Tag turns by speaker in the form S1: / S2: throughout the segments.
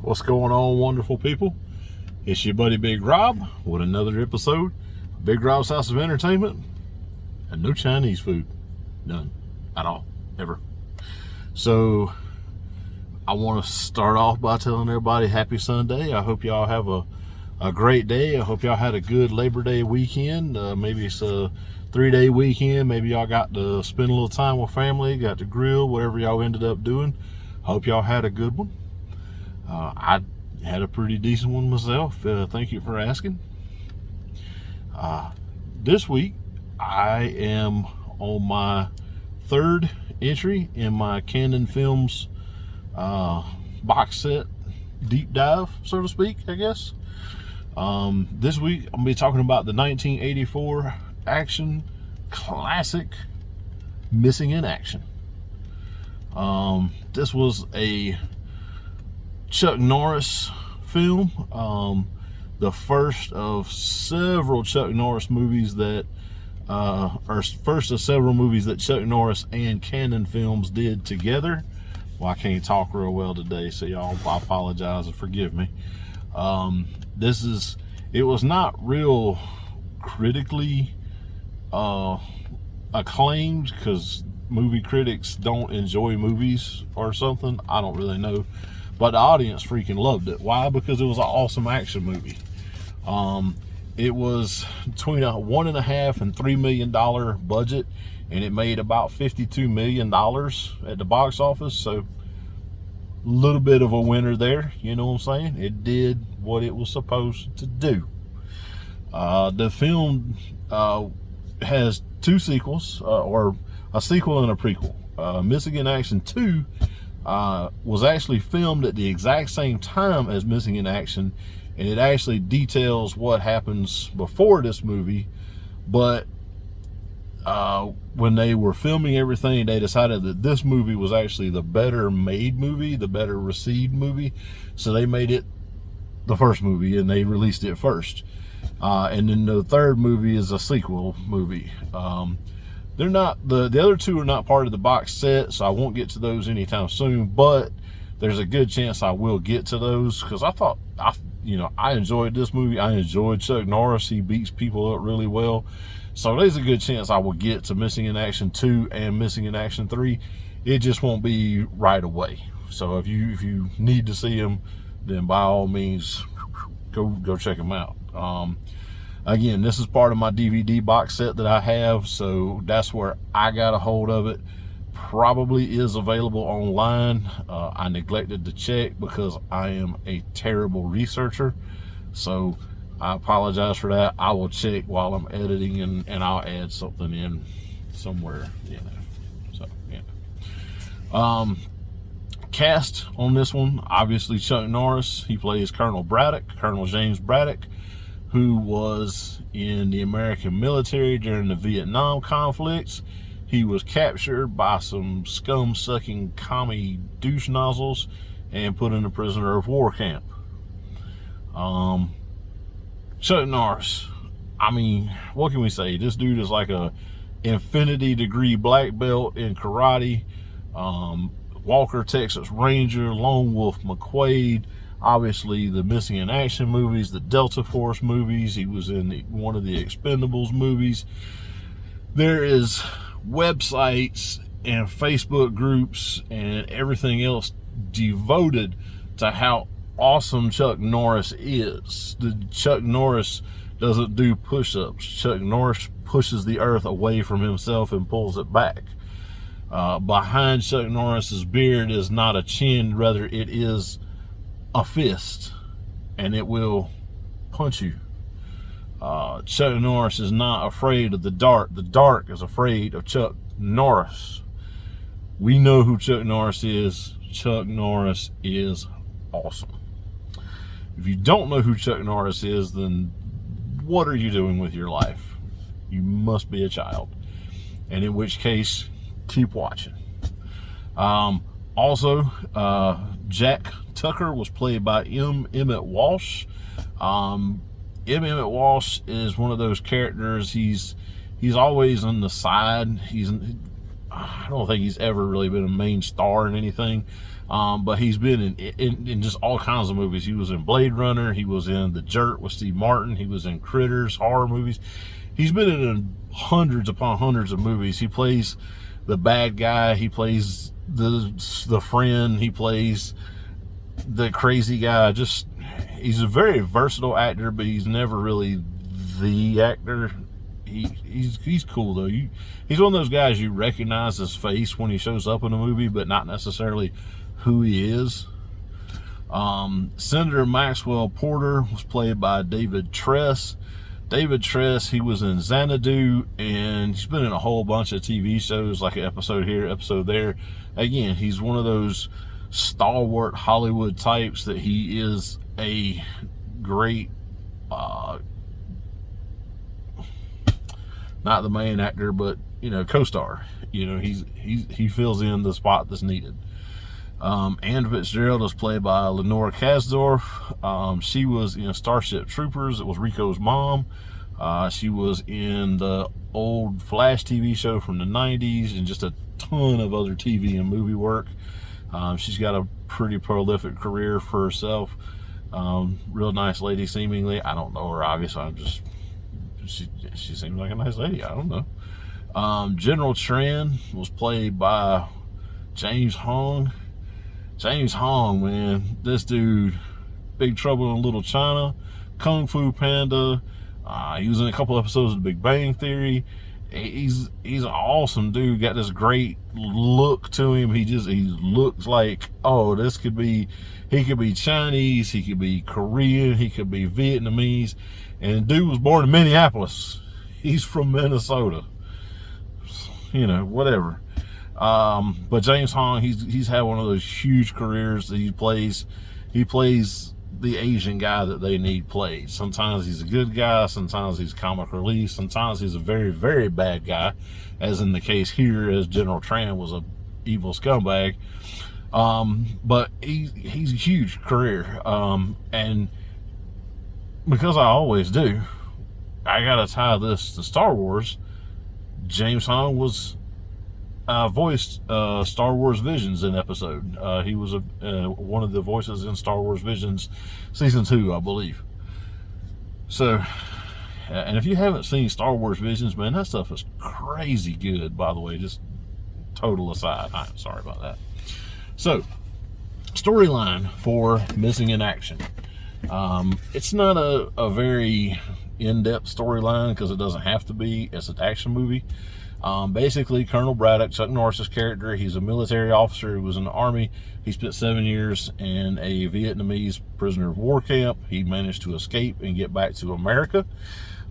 S1: What's going on, wonderful people? It's your buddy Big Rob with another episode of Big Rob's House of Entertainment. And no Chinese food. None. At all. Ever. So, I want to start off by telling everybody happy Sunday. I hope y'all have a great day. I hope y'all had a good Labor Day weekend. Maybe it's a 3-day weekend. Maybe y'all got to spend a little time with family, got to grill, whatever y'all ended up doing. I hope y'all had a good one. I had a pretty decent one myself. Thank you for asking. This week, I am on my third entry in my Canon Films box set deep dive, so to speak, I guess. This week, I'm going to be talking about the 1984 action classic Missing in Action. This was a Chuck Norris film, the first of several Chuck Norris movies that first of several movies that Chuck Norris and Canon Films did together. Well, I can't talk real well today, so y'all, I apologize and forgive me. It was not real critically acclaimed because movie critics don't enjoy movies or something. I don't really know. But the audience freaking loved it. Why? Because it was an awesome action movie. It was between a $1.5 and $3 million budget, and it made about $52 million at the box office. So a little bit of a winner there, you know what I'm saying? It did what it was supposed to do. The film has two sequels, or a sequel and a prequel. Missing in Action 2 was actually filmed at the exact same time as Missing in Action, and it actually details what happens before this movie. But when they were filming everything, they decided that this movie was actually the better made movie, the better received movie, so they made it the first movie and they released it first. And then the third movie is a sequel movie. They're not, the other two are not part of the box set, so I won't get to those anytime soon, but there's a good chance I will get to those, because I enjoyed this movie. I enjoyed Chuck Norris. He beats people up really well. So there's a good chance I will get to Missing in Action 2 and Missing in Action 3. It just won't be right away. So if you need to see them, then by all means, go check them out. Again, this is part of my DVD box set that I have, so that's where I got a hold of it. Probably is available online. I neglected to check because I am a terrible researcher, so I apologize for that. I will check while I'm editing, and I'll add something in somewhere, so cast on this one, obviously Chuck Norris. He plays Colonel James Braddock, who was in the American military during the Vietnam conflicts. He was captured by some scum-sucking commie douche nozzles and put in a prisoner of war camp. Chuck Norris, I mean, what can we say? This dude is like a infinity degree black belt in karate. Walker, Texas Ranger, Lone Wolf McQuade, obviously the Missing in Action movies, the Delta Force movies. He was in one of the Expendables movies. There is websites and Facebook groups and everything else devoted to how awesome Chuck Norris is. Chuck Norris doesn't do push-ups. Chuck Norris pushes the earth away from himself and pulls it back. Behind Chuck Norris's beard is not a chin, rather it is a fist, and it will punch you. Chuck Norris is not afraid of the dark. The dark is afraid of Chuck Norris. We know who Chuck Norris is. Chuck Norris is awesome. If you don't know who Chuck Norris is, then what are you doing with your life? You must be a child. And in which case, keep watching. Also, Jack Tucker was played by M. Emmett Walsh. M. Emmett Walsh is one of those characters. He's always on the side. I don't think he's ever really been a main star in anything. But he's been in just all kinds of movies. He was in Blade Runner. He was in The Jerk with Steve Martin. He was in Critters, horror movies. He's been in hundreds upon hundreds of movies. He plays the bad guy. He plays the friend. He plays the crazy guy. Just, he's a very versatile actor, but he's never really the actor. He's cool though. He's one of those guys you recognize his face when he shows up in a movie, but not necessarily who he is. Senator Maxwell Porter was played by David Tress. David Tress, he was in Xanadu, and he's been in a whole bunch of TV shows, like an episode here, episode there. Again, he's one of those stalwart Hollywood types that he is a great, not the main actor, but, you know, co-star. You know, he fills in the spot that's needed. Ann Fitzgerald was played by Lenore Kasdorf. She was in Starship Troopers. It was Rico's mom. She was in the old Flash TV show from the 90s and just a ton of other TV and movie work. She's got a pretty prolific career for herself. Real nice lady, seemingly. I don't know her, obviously. I'm just, she seems like a nice lady. I don't know. General Tran was played by James Hong. James Hong, man, this dude, Big Trouble in Little China, Kung Fu Panda. He was in a couple episodes of The Big Bang Theory. He's an awesome dude. Got this great look to him. He looks like, oh, this could be, he could be Chinese, he could be Korean, he could be Vietnamese. And the dude was born in Minneapolis. He's from Minnesota. You know, whatever. But James Hong, he's had one of those huge careers that he plays the Asian guy that they need played. Sometimes he's a good guy, sometimes he's comic relief, sometimes he's a very, very bad guy, as in the case here, as General Tran was a evil scumbag. But he's a huge career. And because I always do, I gotta tie this to Star Wars. James Hong was voiced Star Wars Visions in episode. He was one of the voices in Star Wars Visions season 2, I believe. So, and if you haven't seen Star Wars Visions, man, that stuff is crazy good, by the way. Just total aside. I'm sorry about that. So, storyline for Missing in Action. It's not a very in-depth storyline because it doesn't have to be. It's an action movie. Basically, Colonel Braddock, Chuck Norris's character, he's a military officer who was in the Army. He spent 7 years in a Vietnamese prisoner of war camp. He managed to escape and get back to America.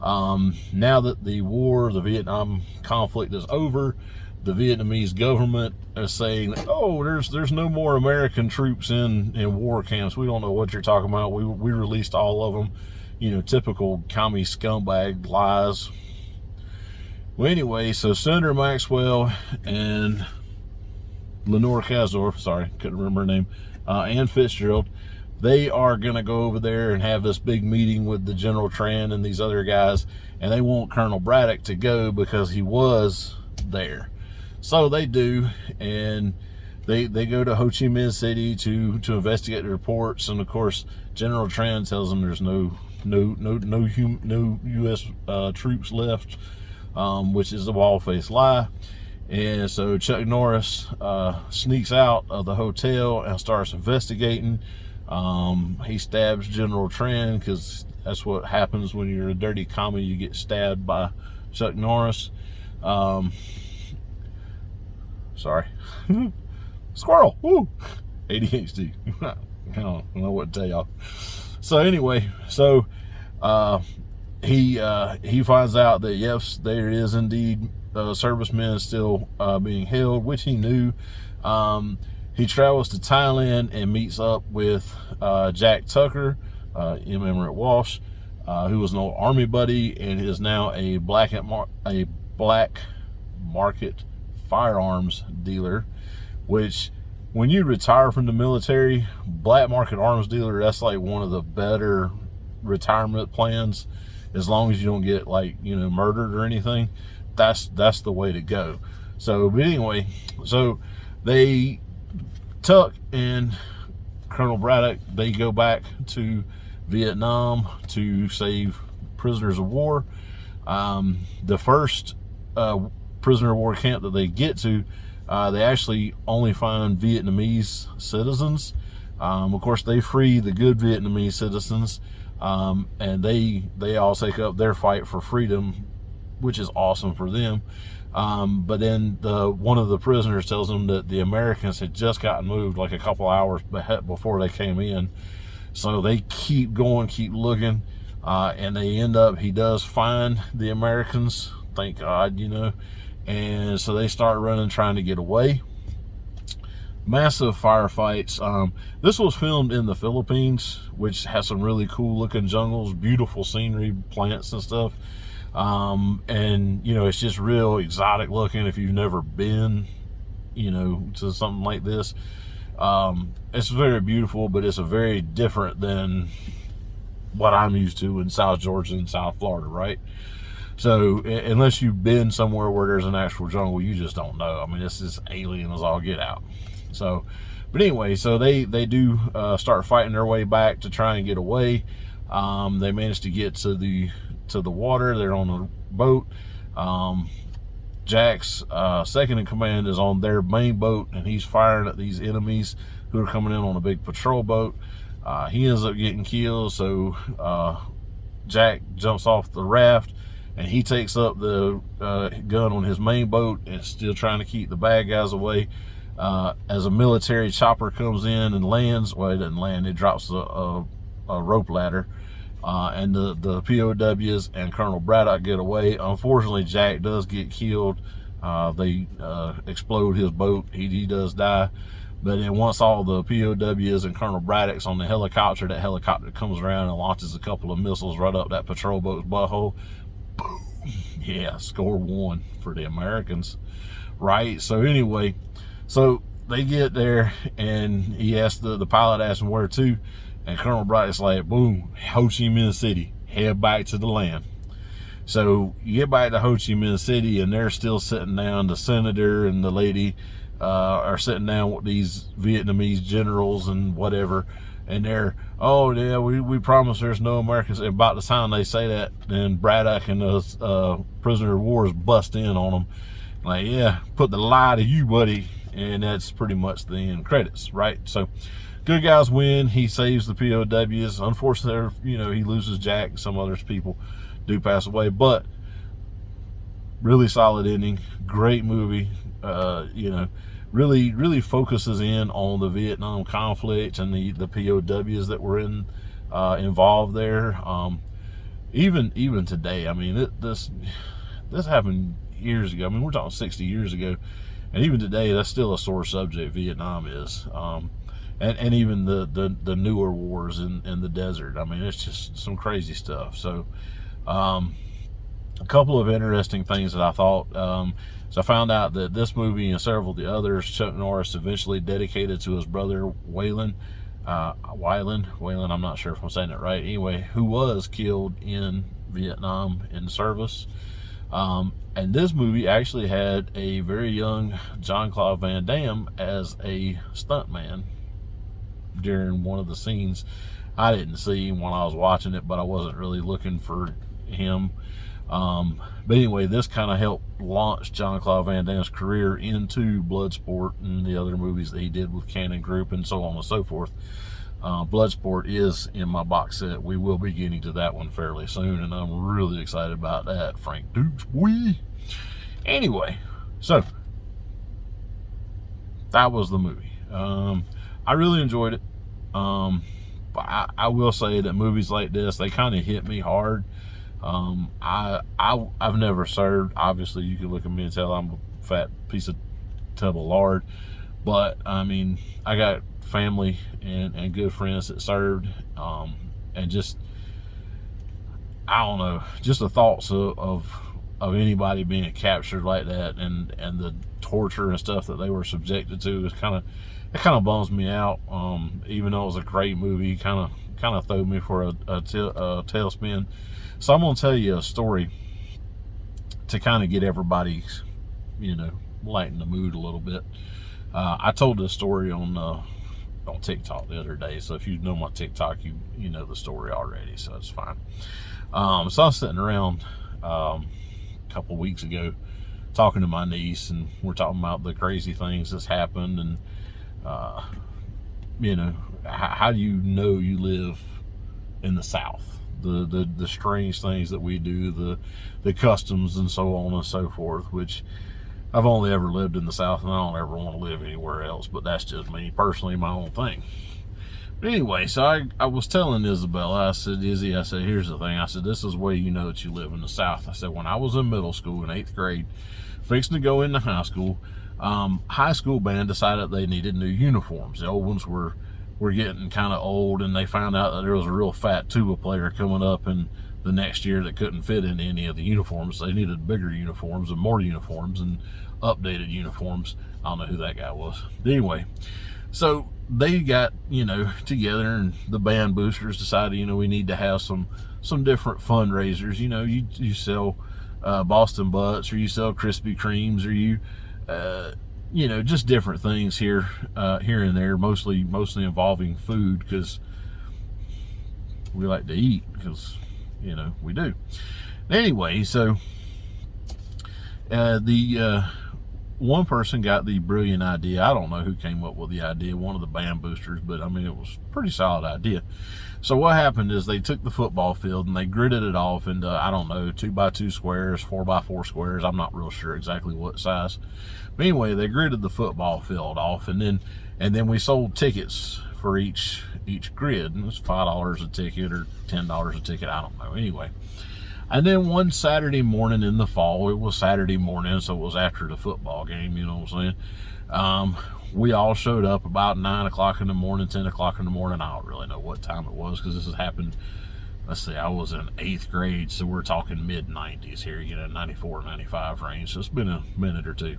S1: Now that the war, the Vietnam conflict is over, the Vietnamese government is saying, oh, there's no more American troops in war camps. We don't know what you're talking about. We released all of them. You know, typical commie scumbag lies. Well, anyway, so Senator Maxwell and Lenore Kasdorf, sorry, couldn't remember her name, Ann Fitzgerald, they are going to go over there and have this big meeting with the General Tran and these other guys, and they want Colonel Braddock to go because he was there. So they do, and they go to Ho Chi Minh City to investigate the reports, and of course, General Tran tells them there's no U.S. Troops left. Which is a bald-faced lie. And so Chuck Norris sneaks out of the hotel and starts investigating. He stabs General Tran because that's what happens when you're a dirty commie. You get stabbed by Chuck Norris. Sorry. Squirrel. Woo! ADHD. I don't know what to tell y'all. So anyway, he finds out that yes, there is indeed servicemen still being held, which he knew. He travels to Thailand and meets up with Jack Tucker, M. Emmett Walsh, who was an old army buddy and is now a black market firearms dealer. Which, when you retire from the military, black market arms dealer, that's like one of the better retirement plans. As long as you don't get, like, you know, murdered or anything, that's the way to go. So, but anyway, so they, Tuck and Colonel Braddock, they go back to Vietnam to save prisoners of war. The first prisoner of war camp that they get to, they actually only find Vietnamese citizens. Of course, they free the good Vietnamese citizens, and they all take up their fight for freedom, which is awesome for them. But then one of the prisoners tells them that the Americans had just gotten moved like a couple hours before they came in. So they keep going, keep looking, and they end up, he does find the Americans, thank God, you know. And so they start running, trying to get away. Massive firefights. This was filmed in the Philippines, which has some really cool looking jungles, beautiful scenery, plants and stuff. And you know, it's just real exotic looking if you've never been, you know, to something like this. It's very beautiful, but it's a very different than what I'm used to in South Georgia and South Florida, right? So unless you've been somewhere where there's an actual jungle, you just don't know. I mean, this is alien as all get out. So, but anyway, so they do start fighting their way back to try and get away. They manage to get to the water. They're on a boat. Jack's second in command is on their main boat, and he's firing at these enemies who are coming in on a big patrol boat. He ends up getting killed, so Jack jumps off the raft, and he takes up the gun on his main boat and still trying to keep the bad guys away. As a military chopper comes in and lands, well, it doesn't land, it drops a rope ladder. And the POWs and Colonel Braddock get away. Unfortunately, Jack does get killed. They explode his boat. He does die. But then once all the POWs and Colonel Braddock's on the helicopter, that helicopter comes around and launches a couple of missiles right up that patrol boat's butthole. Boom. Yeah, score one for the Americans. Right? So anyway, so they get there, and he asks the pilot asks him where to. And Colonel Braddock's like, boom, Ho Chi Minh City, head back to the land. So you get back to Ho Chi Minh City, and they're still sitting down. The senator and the lady are sitting down with these Vietnamese generals and whatever. And they're, oh, yeah, we promise there's no Americans. And about the time they say that, then Braddock and the prisoner of war bust in on them. Like, yeah, put the lie to you, buddy. And that's pretty much the end credits, right? So good guys win. He saves the POWs. Unfortunately, you know, he loses Jack. Some other people do pass away, but really solid ending. Great movie. You know, really focuses in on the Vietnam conflict and the POWs that were involved there. Even today, I mean, this happened years ago. I mean, we're talking 60 years ago, and even today, that's still a sore subject. Vietnam is. And even the newer wars in the desert. I mean, it's just some crazy stuff. So a couple of interesting things that I thought. So I found out that this movie and several of the others, Chuck Norris eventually dedicated to his brother Waylon, I'm not sure if I'm saying it right. Anyway, who was killed in Vietnam in service. And this movie actually had a very young Jean-Claude Van Damme as a stuntman during one of the scenes. I didn't see him when I was watching it, but I wasn't really looking for him. But anyway, this kind of helped launch Jean-Claude Van Damme's career into Bloodsport and the other movies that he did with Cannon Group and so on and so forth. Bloodsport is in my box set. We will be getting to that one fairly soon, and I'm really excited about that. Frank Dukes, boy. Anyway, so that was the movie. I really enjoyed it. But I will say that movies like this, they kind of hit me hard. I've never served. Obviously, you can look at me and tell I'm a fat piece of tub of lard. But I mean, I got family and good friends that served, and just, I don't know, just the thoughts of anybody being captured like that, and the torture and stuff that they were subjected to is kind of bums me out. Even though it was a great movie, kind of threw me for a tailspin. So I'm gonna tell you a story to kind of get everybody's, you know, lighten the mood a little bit. I told this story on TikTok the other day, so if you know my TikTok, you know the story already, so it's fine. So I was sitting around a couple weeks ago talking to my niece, and we're talking about the crazy things that's happened, and you know, how do you know you live in the South? The strange things that we do, the customs and so on and so forth, which I've only ever lived in the South, and I don't ever want to live anywhere else, but that's just me personally, my own thing. But anyway, so I was telling Isabella, I said, Izzy, I said, here's the thing. I said, this is the way you know that you live in the South. I said, when I was in middle school in 8th grade, fixing to go into high school band decided they needed new uniforms. The old ones were getting kind of old, and they found out that there was a real fat tuba player coming up in the next year that couldn't fit into any of the uniforms. They needed bigger uniforms and more uniforms and updated uniforms. I don't know who that guy was. But anyway, so they got, you know, together, and the band boosters decided, you know, we need to have some different fundraisers. You know, you sell Boston Butts, or you sell Krispy Kremes, or you know, just different things here and there, mostly involving food, because we like to eat, because, you know, we do. Anyway, so the one person got the brilliant idea. I don't know who came up with the idea, one of the band boosters, but I mean, it was a pretty solid idea. So what happened is they took the football field and they gridded it off into, I don't know, 2x2 squares, 4x4 squares. I'm not real sure exactly what size. But anyway, they gridded the football field off, and then we sold tickets for each grid. And it was $5 a ticket or $10 a ticket, I don't know. Anyway, and then one Saturday morning in the fall, it was Saturday morning, so it was after the football game, you know what I'm saying? We all showed up about 9 o'clock in the morning, 10 o'clock in the morning. I don't really know what time it was, because this has happened, let's see, I was in 8th grade, so we're talking mid-90s here, you know, 94, 95 range, so it's been a minute or two.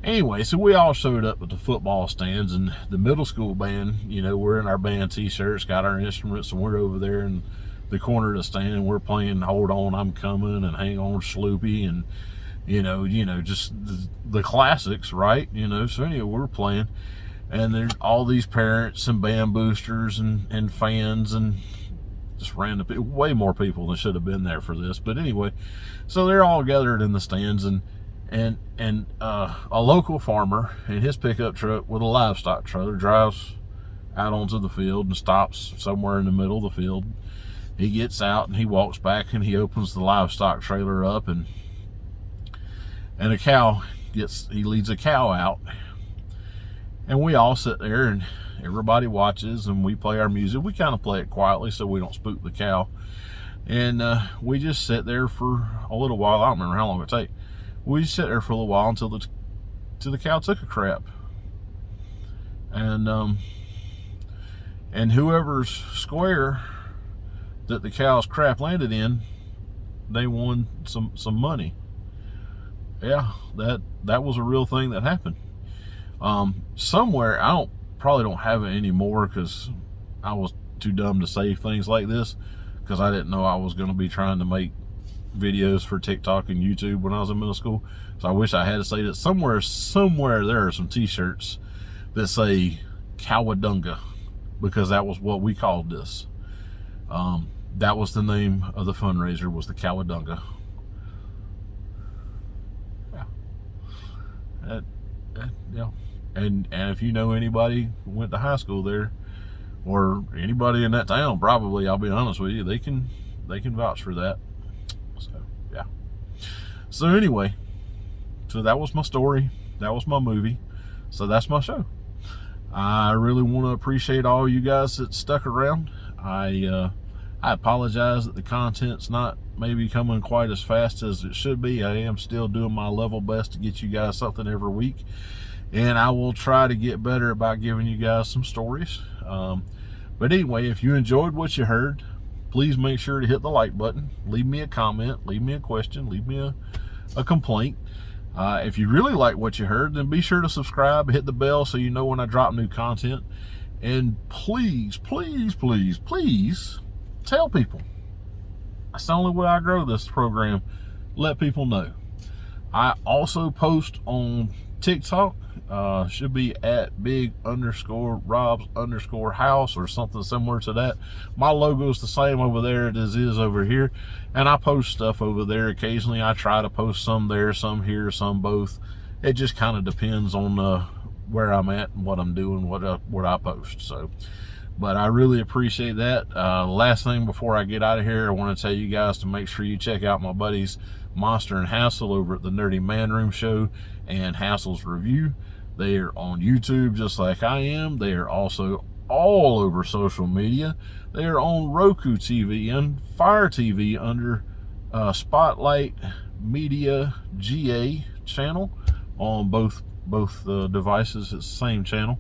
S1: Anyway, so we all showed up at the football stands, and the middle school band, you know, we're in our band t-shirts, got our instruments, and we're over there in the corner of the stand, and we're playing Hold On, I'm Coming, and Hang On, Sloopy, and you know, just the classics, right? You know, so anyway, we're playing, and there's all these parents and band boosters and fans and just random people, way more people than should have been there for this. But anyway, so they're all gathered in the stands, and a local farmer in his pickup truck with a livestock trailer drives out onto the field and stops somewhere in the middle of the field. He gets out and he walks back, and he opens the livestock trailer up, and a cow he leads a cow out, and we all sit there and everybody watches, and we play our music. We kind of play it quietly so we don't spook the cow, and we just sit there for a little while. I don't remember how long it take. We just sit there for a little while until the cow took a crap, and whoever's square that the cow's crap landed in, they won some money. Yeah, that was a real thing that happened. Somewhere, probably don't have it anymore, because I was too dumb to save things like this, because I didn't know I was going to be trying to make videos for TikTok and YouTube when I was in middle school. So I wish I had to say that. Somewhere there are some t-shirts that say Cowadunga, because that was what we called this. That was the name of the fundraiser, was the Cowadunga. Yeah. And if you know anybody who went to high school there, or anybody in that town, probably, I'll be honest with you, they can vouch for that. So yeah. So anyway, so that was my story. That was my movie. So that's my show. I really want to appreciate all you guys that stuck around. I apologize that the content's not maybe coming quite as fast as it should be. I am still doing my level best to get you guys something every week, and I will try to get better about giving you guys some stories. But anyway, if you enjoyed what you heard, please make sure to hit the like button, leave me a comment, leave me a question, leave me a complaint. If you really like what you heard, then be sure to subscribe, hit the bell so you know when I drop new content. And please, please, please, please tell people. That's the only way I grow this program. Let people know. I also post on TikTok. Should be at big_Robs_house or something similar to that. My logo is the same over there as it is over here, and I post stuff over there occasionally. I try to post some there, some here, some both. It just kind of depends on where I'm at and what I'm doing, what I post. So, but I really appreciate that. Last thing before I get out of here, I want to tell you guys to make sure you check out my buddies Monster and Hassle over at the Nerdy Man Room Show and Hassle's Review. They are on YouTube just like I am. They are also all over social media. They are on Roku TV and Fire TV under Spotlight Media GA channel on both devices. It's the same channel.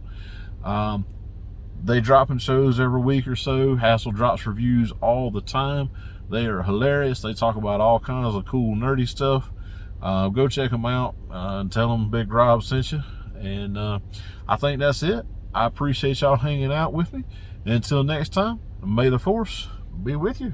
S1: They dropping shows every week or so. Hassle drops reviews all the time. They are hilarious. They talk about all kinds of cool nerdy stuff. Go check them out and tell them Big Rob sent you. And I think that's it. I appreciate y'all hanging out with me. Until next time, may the force be with you.